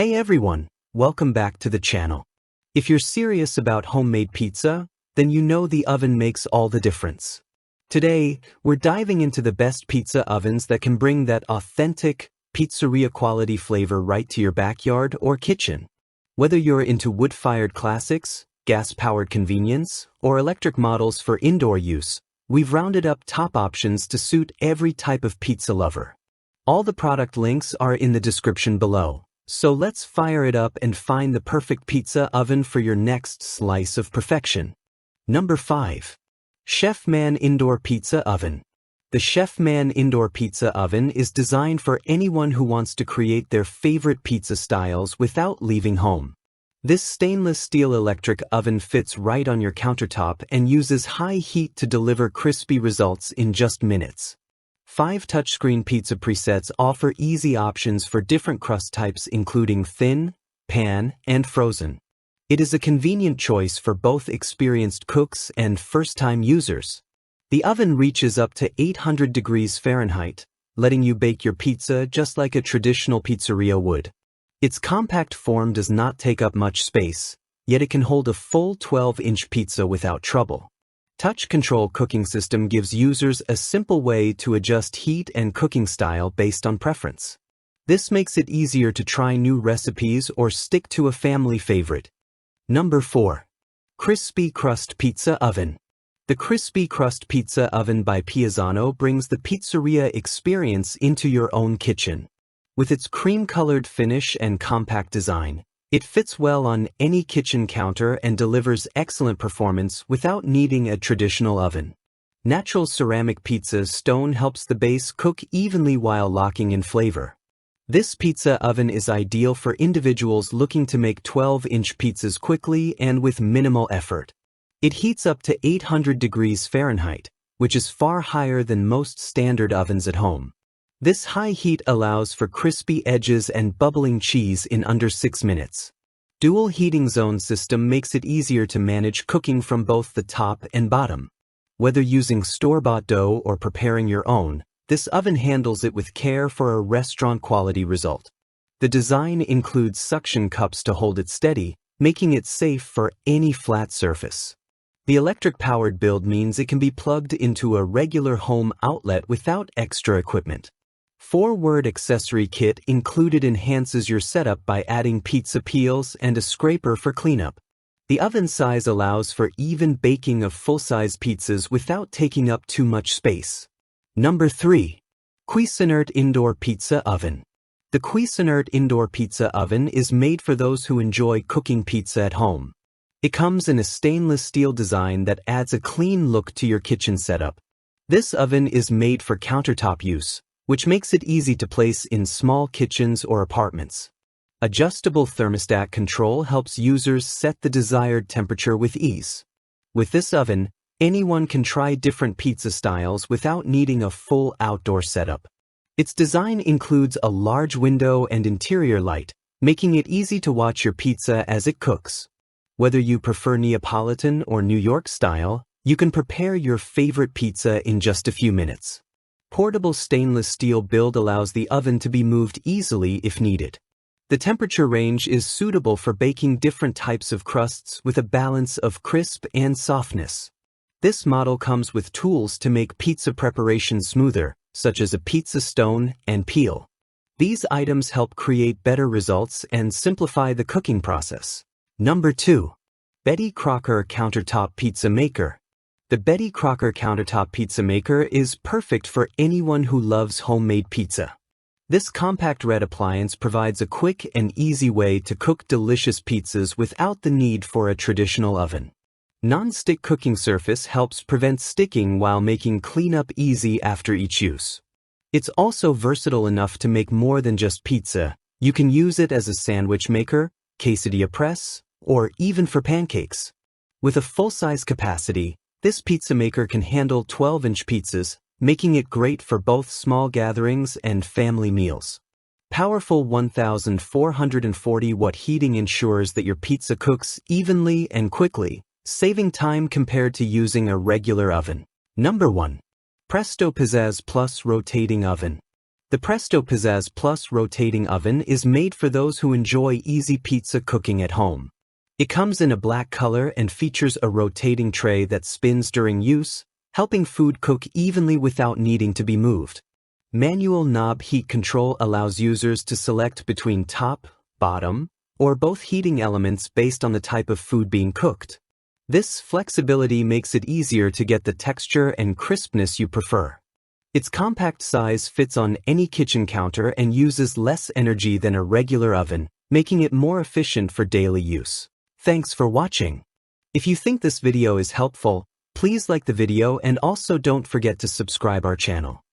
Hey everyone, welcome back to the channel. If you're serious about homemade pizza, then you know the oven makes all the difference. Today, we're diving into the best pizza ovens that can bring that authentic, pizzeria quality flavor right to your backyard or kitchen. Whether you're into wood-fired classics, gas-powered convenience, or electric models for indoor use, we've rounded up top options to suit every type of pizza lover. All the product links are in the description below. So let's fire it up and find the perfect pizza oven for your next slice of perfection. Number 5. Chefman Indoor Pizza Oven. The Chefman Indoor Pizza Oven is designed for anyone who wants to create their favorite pizza styles without leaving home. This stainless steel electric oven fits right on your countertop and uses high heat to deliver crispy results in just minutes. 5 touchscreen pizza presets offer easy options for different crust types including thin, pan, and frozen. It is a convenient choice for both experienced cooks and first-time users. The oven reaches up to 800 degrees Fahrenheit, letting you bake your pizza just like a traditional pizzeria would. Its compact form does not take up much space, yet it can hold a full 12-inch pizza without trouble. Touch Control Cooking System gives users a simple way to adjust heat and cooking style based on preference. This makes it easier to try new recipes or stick to a family favorite. Number 4. Crispy Crust Pizza Oven. The Crispy Crust Pizza Oven by Pizzazz brings the pizzeria experience into your own kitchen. With its cream-colored finish and compact design, it fits well on any kitchen counter and delivers excellent performance without needing a traditional oven. Natural ceramic pizza stone helps the base cook evenly while locking in flavor. This pizza oven is ideal for individuals looking to make 12-inch pizzas quickly and with minimal effort. It heats up to 800 degrees Fahrenheit, which is far higher than most standard ovens at home. This high heat allows for crispy edges and bubbling cheese in under 6 minutes. Dual heating zone system makes it easier to manage cooking from both the top and bottom. Whether using store-bought dough or preparing your own, this oven handles it with care for a restaurant-quality result. The design includes suction cups to hold it steady, making it safe for any flat surface. The electric-powered build means it can be plugged into a regular home outlet without extra equipment. 4-word accessory kit included enhances your setup by adding pizza peels and a scraper for cleanup. The oven size allows for even baking of full-size pizzas without taking up too much space. Number 3. Cuisinart Indoor Pizza Oven. The Cuisinart Indoor Pizza Oven is made for those who enjoy cooking pizza at home. It comes in a stainless steel design that adds a clean look to your kitchen setup. This oven is made for countertop use, which makes it easy to place in small kitchens or apartments. Adjustable thermostat control helps users set the desired temperature with ease. With this oven, anyone can try different pizza styles without needing a full outdoor setup. Its design includes a large window and interior light, making it easy to watch your pizza as it cooks. Whether you prefer Neapolitan or New York style, you can prepare your favorite pizza in just a few minutes. Portable stainless steel build allows the oven to be moved easily if needed. The temperature range is suitable for baking different types of crusts with a balance of crisp and softness. This model comes with tools to make pizza preparation smoother, such as a pizza stone and peel. These items help create better results and simplify the cooking process. Number 2. Betty Crocker Countertop Pizza Maker. The Betty Crocker Countertop Pizza Maker is perfect for anyone who loves homemade pizza. This compact red appliance provides a quick and easy way to cook delicious pizzas without the need for a traditional oven. Non-stick cooking surface helps prevent sticking while making cleanup easy after each use. It's also versatile enough to make more than just pizza. You can use it as a sandwich maker, quesadilla press, or even for pancakes. With a full-size capacity, this pizza maker can handle 12-inch pizzas, making it great for both small gatherings and family meals. Powerful 1440-watt heating ensures that your pizza cooks evenly and quickly, saving time compared to using a regular oven. Number 1. Presto Pizzazz Plus Rotating Oven. The Presto Pizzazz Plus rotating oven is made for those who enjoy easy pizza cooking at home. It comes in a black color and features a rotating tray that spins during use, helping food cook evenly without needing to be moved. Manual knob heat control allows users to select between top, bottom, or both heating elements based on the type of food being cooked. This flexibility makes it easier to get the texture and crispness you prefer. Its compact size fits on any kitchen counter and uses less energy than a regular oven, making it more efficient for daily use. Thanks for watching. If you think this video is helpful, please like the video and also don't forget to subscribe our channel.